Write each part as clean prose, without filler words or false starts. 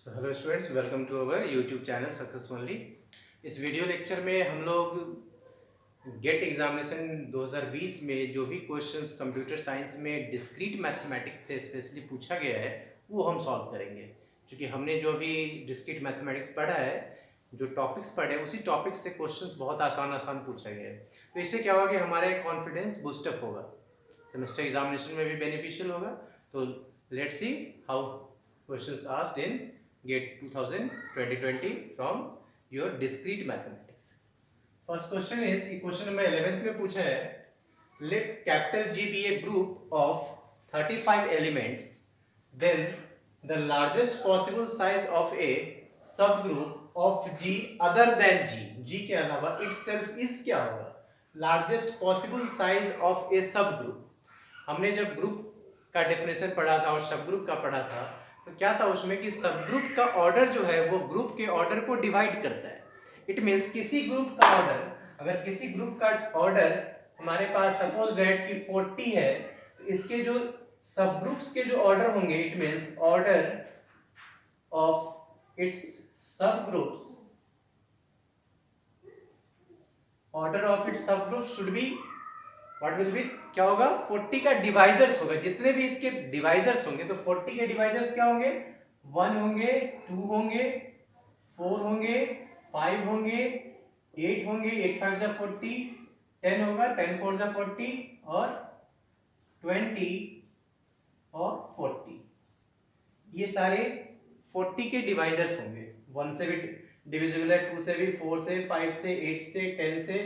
So hello students, welcome to our YouTube channel success only. इस video lecture में हम लोग गेट एग्जामिनेशन 2020 में जो भी क्वेश्चंस कंप्यूटर साइंस में डिस्क्रीट मैथमेटिक्स से स्पेशली पूछा गया है वो हम सॉल्व करेंगे। क्योंकि हमने जो भी डिस्क्रीट मैथमेटिक्स पढ़ा है, जो टॉपिक्स पढ़े उसी टॉपिक से क्वेश्चंस बहुत आसान आसान पूछा गया है। तो इससे क्या होगा कि हमारा कॉन्फिडेंस बूस्टअप होगा, सेमेस्टर एग्जामिनेशन में भी बेनिफिशियल होगा। तो let's see how questions asked in GATE 2020 from your discrete mathematics. First question is, question number 11th में पूछा है, let capital G be a group of 35 elements, then the largest possible size of a subgroup of G other than G, G के अलावा itself is क्या होगा? Largest possible size of a subgroup। हमने जब group का definition पढ़ा था और सब ग्रुप का पढ़ा था तो क्या था उसमें कि सब ग्रुप का ऑर्डर जो है वो ग्रुप के ऑर्डर को डिवाइड करता है। इट मींस किसी ग्रुप का ऑर्डर, अगर किसी ग्रुप का ऑर्डर हमारे पास सपोज दैट कि 40 है, तो इसके जो सब ग्रुप्स के जो ऑर्डर होंगे, it means order of its सब ग्रुप्स, ऑर्डर ऑफ इट्स सब groups should be what will be, क्या होगा, 40 का डिवाइजर्स होगा। जितने भी इसके डिवाइजर्स होंगे तो 40 के डिवाइजर्स क्या होंगे, 1 होंगे, 2 होंगे, 4 होंगे, 5 होंगे, 8 होंगे, 8 5 जा 40, 10 होगा, 10 4 जा 40 और 20 और 40। ये सारे 40 के डिवाइजर्स होंगे। 1 से भी डिविजिबल है, 2 से भी, 4 से, 5 से, 8 से, 10 से,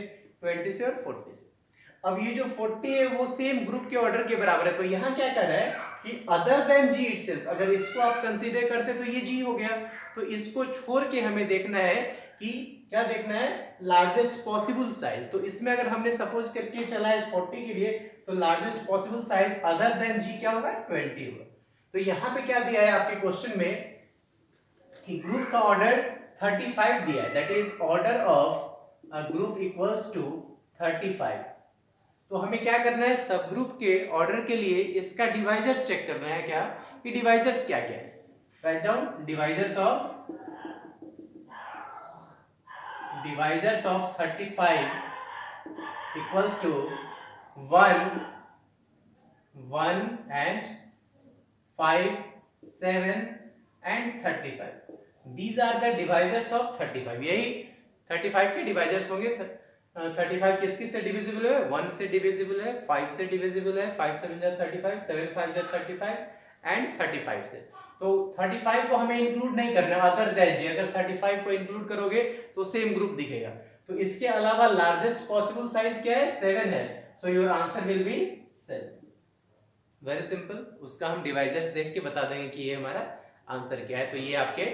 20 से और 40 से। अब ये जो 40 है वो सेम ग्रुप के ऑर्डर के बराबर है। तो यहाँ क्या कर रहा है कि अदर देन जी इटसेल्फ, अगर इसको आप कंसीडर करते तो ये जी हो गया, तो इसको छोड़ के हमें देखना है कि क्या देखना है, लार्जेस्ट पॉसिबल साइज। तो इसमें अगर हमने सपोज करके चला है 40 के लिए, तो largest possible size other than G क्या होगा, 20 होगा। तो यहाँ पे क्या दिया है आपके क्वेश्चन में कि ग्रुप का ऑर्डर 35 दिया है, that is order of a group equals to 35। तो हमें क्या करना है, सब ग्रुप के ऑर्डर के लिए इसका डिवाइजर्स चेक करना है, क्या कि डिवाइजर्स क्या क्या है। Write down divisors of 35 equals to 1 1 and 5 7 and 35। These are the divisors of 35। यही 35 के डिवाइजर्स होंगे। 35 किस किस से डिविजिबल है, 1 से डिविजिबल है, 5 से डिविजिबल है, 5 7 जा 35, 7 5 जा 35 एंड 35 से। तो 35 को हमें इंक्लूड नहीं करना अदर देन जी। अगर 35 को इंक्लूड करोगे तो सेम ग्रुप दिखेगा। तो इसके अलावा लार्जेस्ट पॉसिबल साइज क्या है, 7 है। So your answer will be 7। Very simple. उसका हम डिवाइजर्स देख के बता देंगे कि ये हमारा आंसर क्या है। तो ये आपके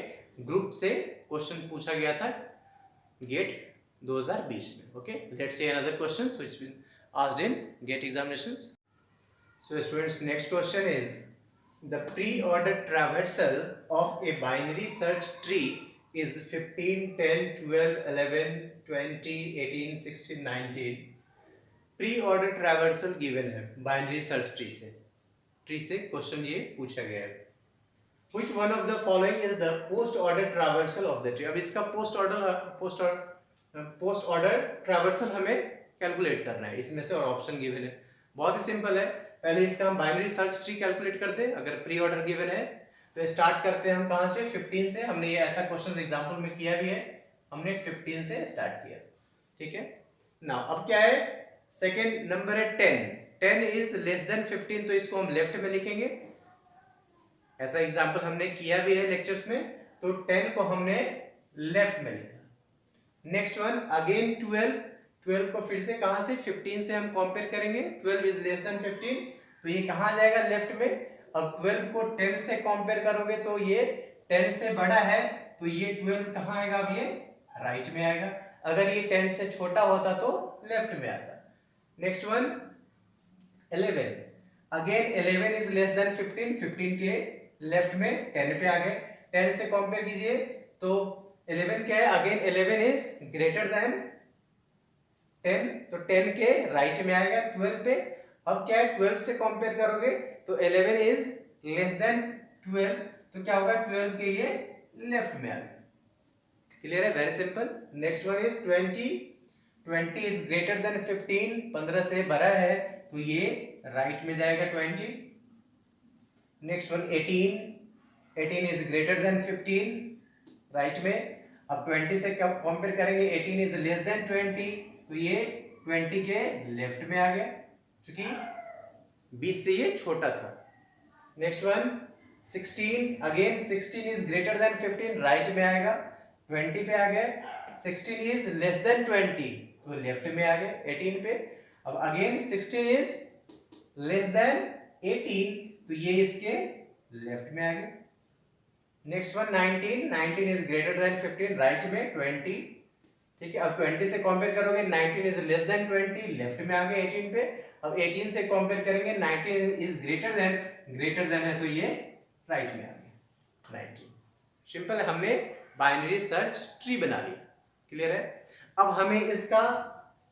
ग्रुप से क्वेश्चन पूछा गया था गेट 2020 में। Okay, let's see another questions which been asked in GATE examinations. So students, next question is, the pre-order traversal of a binary search tree is 15 10 12 11 20 18 16 19। pre-order traversal given है binary search tree से question ये पूछा गया है। Which one of the following is the post order traversal of the tree? अब इसका post order traversal हमें calculate करना है इसमें से, और ऑप्शन गिवन है। बहुत ही सिंपल है। पहले इसका हम बाइनरी सर्च ट्री कैलकुलेट करते हैं। अगर प्री ऑर्डर गिवन है तो स्टार्ट करते हैं हम कहां से, 15 से। हमने ये ऐसा क्वेश्चन एग्जांपल में किया भी है, हमने 15 से स्टार्ट किया। ठीक है ना। अब क्या है, सेकेंड नंबर है 10 इज लेस देन 15, तो इसको हम लेफ्ट में लिखेंगे। ऐसा एग्जाम्पल हमने किया भी है लेक्चर्स में। तो 10 को हमने लेफ्ट में लिखा। नेक्स्ट वन अगेन 12 को फिर से कहां से, 15 से हम कंपेयर करेंगे। 12 इज लेस देन 15, तो ये कहां जाएगा, लेफ्ट में। अब 12 को 10 से कंपेयर करोगे तो ये 10 से बड़ा है, तो ये 12 कहां आएगा, अब ये राइट में आएगा। अगर ये 10 से छोटा होता तो लेफ्ट में आता। Next one 11, again 11 is less than 15 के लेफ्ट में 10 पे आ गए। 10 से कंपेयर कीजिए तो 11 क्या है, अगेन 11 इज ग्रेटर देन 10, तो 10 के राइट में आएगा 12 पे। अब क्या है, 12 से कंपेयर करोगे तो 11 इज लेस देन 12, तो क्या होगा, 12 के ये लेफ्ट में आ गया। क्लियर है, very simple. Next one is 20 is greater than 15, 15 से बड़ा है तो ये राइट में जाएगा 20। Next one 18 is greater than 15, right में। अब 20 से कंपेयर करेंगे, 18 इज लेस देन 20 तो ये 20 के लेफ्ट में आ गया, क्योंकि 20 से ये छोटा था। Next one 16, again 16 is greater than 15, right में आएगा, 20 पे आ गए। 16 इज लेस देन 20 तो लेफ्ट में आ गए 18 पे। अब अगेन 16 इज लेस देन 18 तो ये इसके लेफ्ट में आ गए। Next one 19 is greater than 15, right में 20, ठीक है। अब 20 से कंपेयर करोगे, 19 इज लेस देन 20, लेफ्ट में आ गए 18 पे। अब 18 से कंपेयर करेंगे, 19 इज ग्रेटर देन है तो ये राइट में आ गया 19। सिंपल है, हमने बाइनरी सर्च ट्री बना लिया। क्लियर है। अब हमें इसका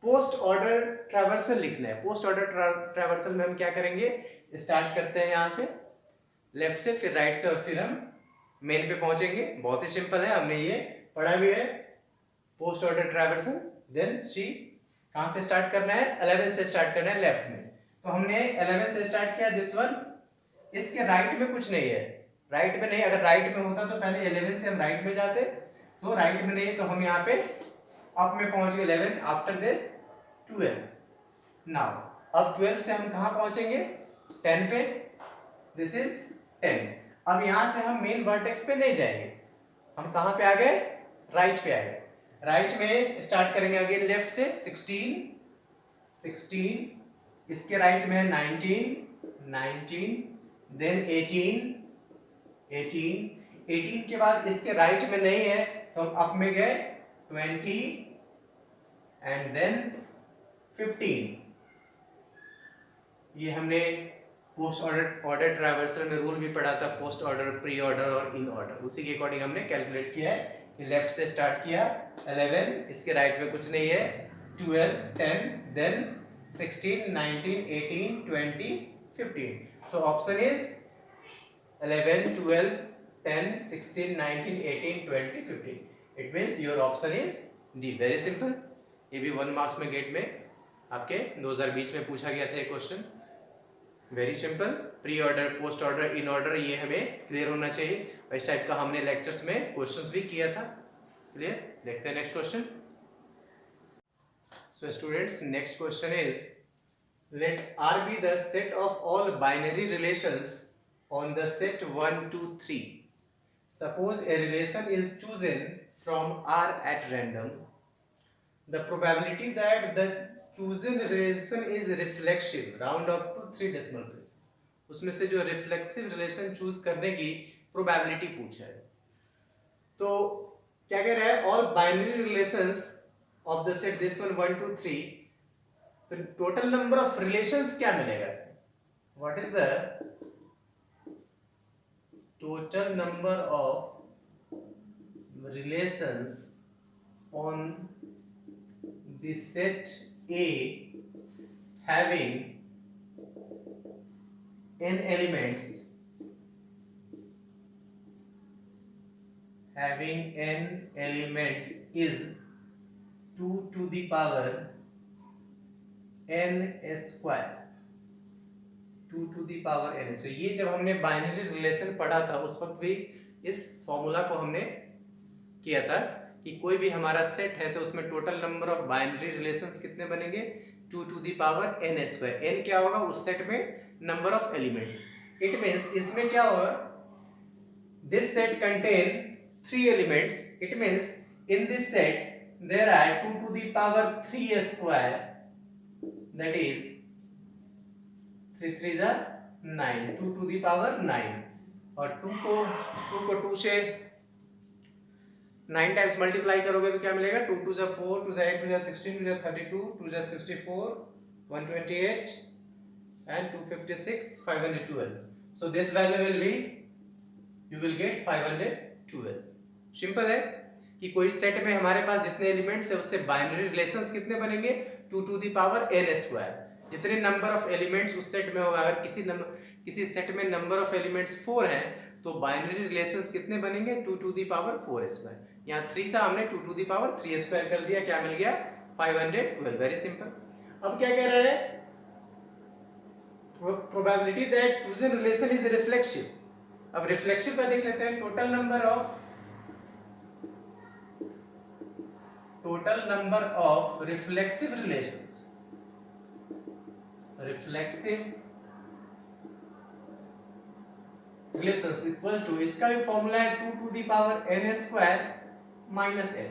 पोस्ट ऑर्डर ट्रैवर्सल लिखना है। पोस्ट ऑर्डर ट्रैवर्सल में हम क्या करेंगे, स्टार्ट करते हैं यहाँ से लेफ्ट से, फिर राइट से, और फिर हम मेन पे पहुंचेंगे। बहुत ही सिंपल है, हमने ये पढ़ा भी है पोस्ट ऑर्डर ट्रैवर्सल। देन सी कहाँ से स्टार्ट करना है, 11 से स्टार्ट करना है लेफ्ट में। तो हमने 11 से स्टार्ट किया, दिस वन। इसके राइट में कुछ नहीं है, राइट में नहीं। अगर राइट में होता तो पहले 11 से हम राइट में जाते, तो राइट में नहीं तो हम यहाँ पे अप में पहुंच गए 11, आफ्टर दिस 12। नाउ अब 12 से हम कहाँ पहुंचेंगे, 10 पे, दिस इज 10। अब यहां से हम मेन वर्टेक्स पे नहीं जाएंगे, हम कहां पे आ गए, राइट पे आ गए। राइट में स्टार्ट करेंगे अगेन लेफ्ट से, 16, इसके राइट में है 19, देन 18 के बाद इसके राइट में नहीं है तो हम अप में गए 20 एंड देन 15। ये हमने पोस्ट ऑर्डर ट्रैवर्सल में रूल भी पढ़ा था, पोस्ट ऑर्डर, प्री ऑर्डर और इन ऑर्डर। उसी के अकॉर्डिंग हमने कैलकुलेट किया है कि लेफ्ट से स्टार्ट किया 11, इसके राइट में कुछ नहीं है, 12, 10, then 16, 19, 18, 20, 15। So option is 11, 12, 10, 16, 19, 18, 20, 15। It means your option is D. Very simple. ये भी 1 मार्क्स में गेट में आपके 2020 में पूछा गया था ये question. Very simple. Pre order, post order, in order, ये हमें क्लियर होना चाहिए। इस टाइप का हमने लेक्चर्स में क्वेश्चंस भी किया था। क्लियर। देखते हैं next question. So students, next question is let R be the set of all binary relations on the set 1, 2, 3. Suppose a relation is chosen from R at random. The probability that the chosen relation is reflexive round off to 3 decimal places. उसमें से जो reflexive relation choose करने की probability पूछा है, तो क्या कह रहा है, all binary relations of the set this one 1, 2, 3। तो टोटल नंबर ऑफ रिलेशंस क्या मिलेगा, what is the total number of relations on the set A having n elements, is 2 to the power n square, 2 to the power n। so ये जब हमने binary relation पढ़ा था उस वक्त भी इस फॉर्मूला को हमने किया था कि कोई भी हमारा सेट है तो उसमें total number of binary relations कितने बनेंगे, 2 to the power n square. n क्या होगा उस सेट में, number of elements. It means इसमें क्या होगा, this set contain 3 elements. It means in this set there are 2 to the power 3 square, that is 3 3 जा 9, 2 to the power 9। और 2 को 2 से 9 टाइम्स मल्टीप्लाई करोगे तो क्या मिलेगा, 2 2 जा 4, 2 जा 8, 2 जा 16, 2 जा 32, 2 जा 64, 128 and 256, 512। so this value will be, you will get 512। Simple है कि कोई सेट में हमारे पास जितने एलिमेंट्स है उससे बाइनरी रिलेशंस कितने बनेंगे, 2 to the power n square. जितने नंबर ऑफ एलिमेंट्स उस सेट में होगा, अगर किसी सेट में नंबर ऑफ एलिमेंट्स 4 हैं तो बाइनरी रिलेशंस कितने बनेंगे 2 टू द पावर 4 स्क्वायर। यहाँ 3 था, हमने 2 टू द पावर 3 स्क्वायर कर दिया, क्या मिल गया 512। Very simple. अब क्या कह रहे हैं, probability that chosen relation is reflexive. अब रिफ्लेक्सिव का देख लेते हैं, total number of reflexive relations, equal to, इसका भी फॉर्मूला है 2 to the power n square minus n।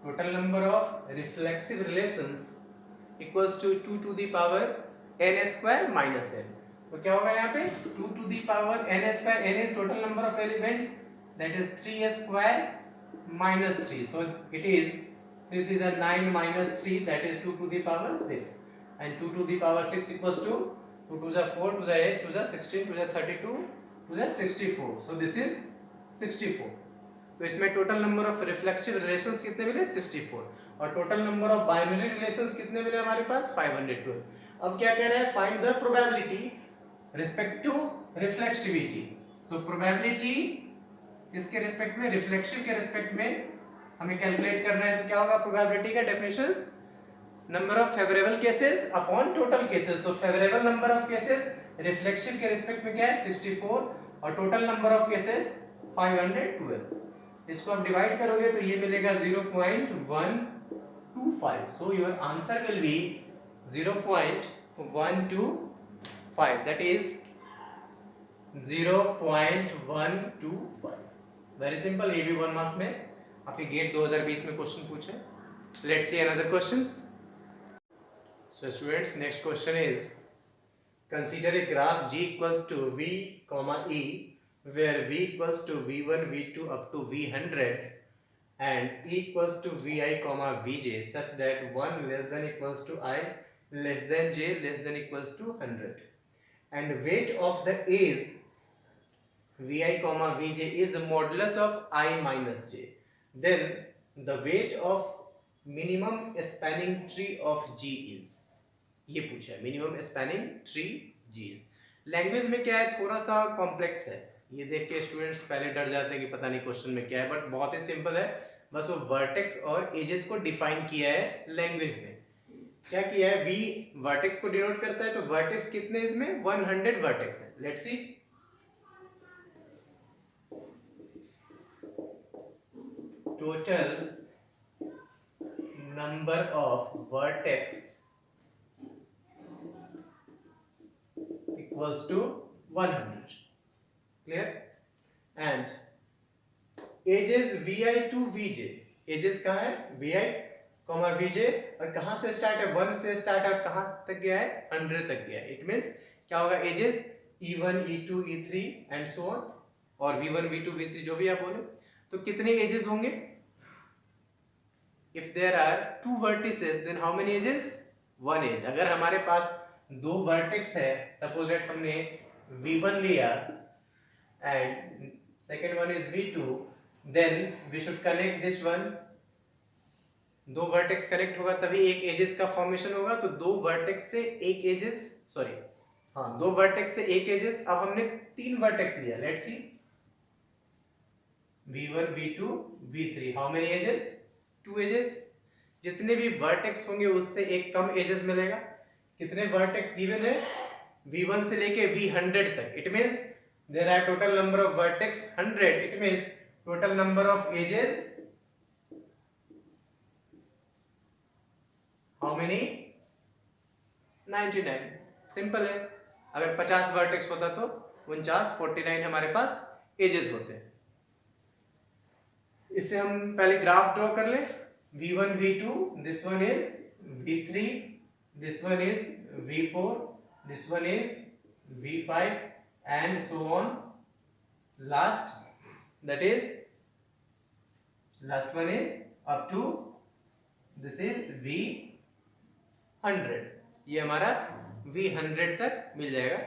Total number of reflexive relations equals to 2 to the power n square minus n। तो क्या होगा यहाँ पे 2 to the power n square, n is total number of elements, that is 3 square minus 3, so it is 3 3 is 9 minus 3, that is 2 to the power 6, and 2 to the power 6 equals to 2 to the 4 to the 8 to the 16 to the 32 to the 64, so this is 64। तो इसमें total number of reflexive relations कितने मिले 64, और total number of binary relations कितने मिले हमारे पास 512। अब क्या कह रहे हैं, find the probability respect to reflexivity. So probability इसके रिस्पेक्ट में, रिफ्लेक्शन के रिस्पेक्ट में हमें कैलकुलेट करना है, तो क्या होगा प्रोबेबिलिटी का definitions, number of favourable cases upon total cases. तो favourable number of cases reflection के रिस्पेक्ट में क्या है 64, और टोटल नंबर ऑफ केसेस 512। इसको आप डिवाइड करोगे तो ये मिलेगा 0.125, so your answer will be 0.125, that is 0.125। Very simple, ये भी 1 मार्क्स में आपके गेट 2020 में क्वेश्चन पूछे। Let's see another questions. So students, next question is consider a graph G equals to V, E, where V equals to V1, V2 up to V100 and E equals to Vi, Vj such that 1 less than equals to I less than J less than equals to 100, and weight of the A's Vi, Vj is modulus of I minus J, then the weight of minimum spanning tree of G is। ये पूछा है minimum spanning tree G's। Language में क्या है, थोड़ा सा complex है, ये देख के स्टूडेंट्स पहले डर जाते हैं कि पता नहीं क्वेश्चन में क्या है, बट बहुत ही सिंपल है, बस वो वर्टेक्स और एजेस को डिफाइन किया है लैंग्वेज में। क्या किया है, V वर्टेक्स को डिनोट करता है, तो वर्टेक्स कितने इसमें 100 वर्टेक्स है। Let's see, total number of vertex equals to 100, clear, and ages Vi to Vj, ages कहाँ है Vi, Vj, और कहाँ से स्टार्ट है 1 से स्टार्ट है, और कहाँ तक गया है 100 तक गया है। इट मीन्स क्या होगा, edges E1, E2, E3 and so on, और V1, V2, V3 जो भी आप बोले, तो कितने एजेस होंगे। If there are 2 vertices then how many edges, 1 edge. अगर हमारे पास 2 वर्टेक्स है, सपोज दैट हमने V1 लिया and second one is V2, then we should connect this one. 2 vertex connect होगा तभी एक एजेस का फॉर्मेशन होगा, तो 2 वर्टेक्स से एक एजेस, सॉरी हाँ 2 वर्टेक्स से एक एजेस। अब हमने 3 वर्टेक्स लिया, let's see V1, V2, V3, how many edges, 2 edges. जितने भी वर्टेक्स होंगे उससे एक कम एजेस मिलेगा। कितने वर्टेक्स गिवन है, V1 से लेके V100 तक, it means there are total number of vertex 100, it means total number of edges how many 99। Simple है, अगर 50 वर्टेक्स होता तो 49, 49 हमारे पास एजेस होते। इससे हम पहले ग्राफ ड्रॉ कर ले, V1, V2, this one is V3, this one is V4, this one is V5 and so on, last one is up to this is V100। ये हमारा V100 तक मिल जाएगा।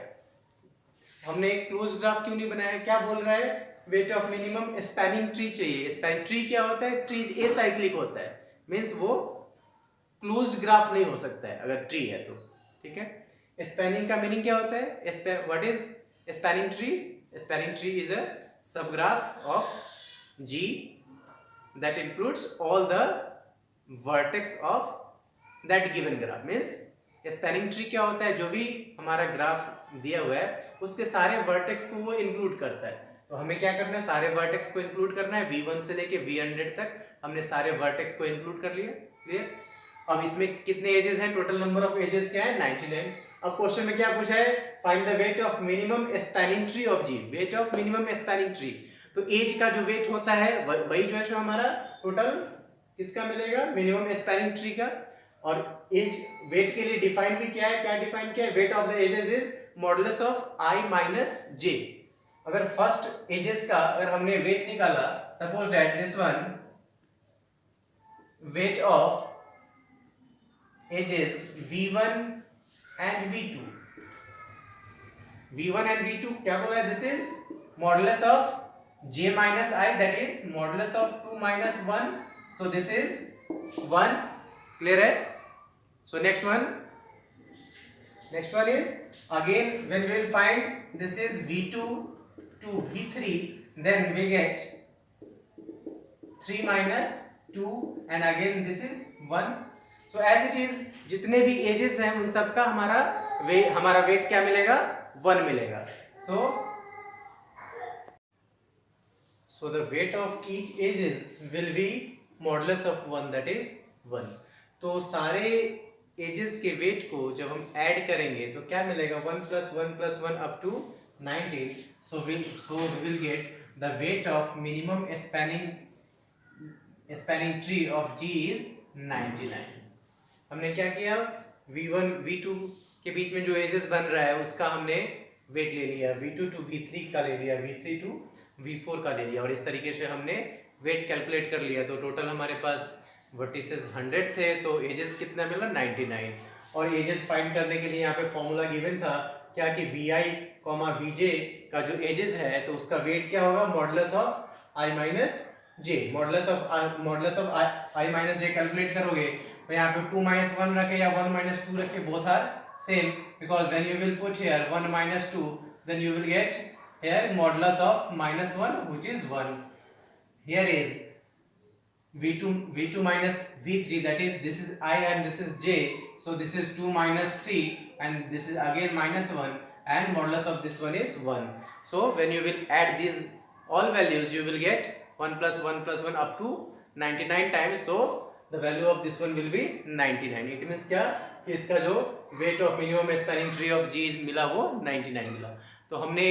हमने एक क्लोज ग्राफ क्यों नहीं बनाया है, क्या बोल रहा है, weight of minimum spanning tree चाहिए। स्पैनिंग ट्री क्या होता है, ट्री एसाइक्लिक होता है, मींस वो क्लोज्ड ग्राफ नहीं हो सकता है अगर ट्री है तो, ठीक है। स्पैनिंग का मीनिंग क्या होता है? What is spanning tree? Spanning tree is a subgraph of G that includes all the vertex of that given graph। Means spanning tree क्या होता है? जो भी हमारा ग्राफ दिया हुआ है उसके सारे वर्टेक्स को वो इंक्लूड करता है। तो हमें क्या करना है? सारे वर्टेक्स को इंक्लूड करना है। V1 से लेके V100 तक हमने सारे वर्टेक्स को इंक्लूड कर लिया। क्लियर? अब इसमें कितने एजेस हैं? टोटल नंबर ऑफ एजेस क्या है? 99। अब क्वेश्चन में क्या पूछा है? Find the weight of minimum spanning tree of G। Weight of minimum spanning tree, तो एज का जो वेट होता है वही जो है सो हमारा टोटल किसका मिलेगा? मिनिमम स्पैनिंग ट्री का। और एज वेट के लिए डिफाइन भी क्या है? क्या डिफाइन किया है? Weight of the edges is modulus of I minus J। अगर फर्स्ट एजेस का अगर हमने वेट निकाला, suppose that this one weight of edges V1 and V2, V1 and V2 क्या बोला है? This is modulus of J minus I, that is modulus of 2 minus 1, so this is 1। clear है? So next one is again when we will find this is V2 to V3, then we get 3 minus 2 and again this is 1। so as it is जितने भी edges हैं उन सबका हमारा wait क्या मिलेगा? 1 मिलेगा। So the weight of each ages will be modulus of 1, that is 1। तो सारे एजेस के वेट को जब हम ऐड करेंगे तो क्या मिलेगा? 1 plus 1 plus 1 up to 19। So we will get the weight of minimum spanning tree of G is 99। हमने क्या किया? V1 V2 के बीच में जो एजेस बन रहा है उसका हमने वेट ले लिया, V2 to V3 का ले लिया, V3 to V4 का ले लिया, और इस तरीके से हमने वेट कैलकुलेट कर लिया। तो टोटल हमारे पास वर्टिसेस 100 थे, तो एजेस कितना मिला? 99। और एजेस फाइंड करने के लिए यहाँ पे फॉर्मूला गिवन था क्या कि Vi, Vj का जो एजेस है तो उसका वेट क्या होगा? Modulus of I minus J। Modulus of I minus J calculate करोगे तो यहाँ पे 2 minus 1 रखे या 1 minus 2 रखे, both are same, because when you will put here 1 minus 2 then you will get here modulus of minus 1 which is 1। here is V2 minus V3, that is this is I and this is J, so this is 2 minus 3 and this is again minus 1 and modulus of this one is 1। so when you will add these all values you will get 1 plus 1 plus 1 up to 99 times, so the value of this one will be 99। it means क्या कि इसका जो weight of minimum spanning tree of G मिला वो 99 मिला। तो हमने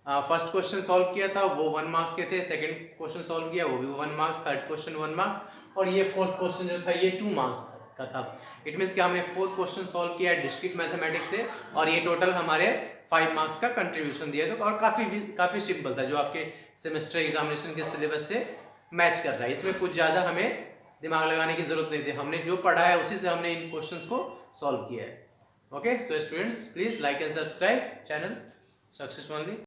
first question solve किया था वो 1 मार्क्स के थे, सेकंड क्वेश्चन सॉल्व किया वो भी 1 मार्क्स, थर्ड क्वेश्चन 1 मार्क्स, और ये फोर्थ क्वेश्चन जो था ये 2 मार्क्स का था। इट मीन्स कि हमने फोर्थ क्वेश्चन सॉल्व किया डिस्क्रीट मैथमेटिक्स से, और ये टोटल हमारे 5 मार्क्स का कंट्रीब्यूशन दिया था, और काफ़ी सिंपल था, जो आपके सेमेस्टर एग्जामिनेशन के सिलेबस से मैच कर रहा है। इसमें कुछ ज़्यादा हमें दिमाग लगाने की जरूरत नहीं थी, हमने जो पढ़ा है उसी से हमने इन क्वेश्चंस को सॉल्व किया है। Okay, so students please like and subscribe channel success only.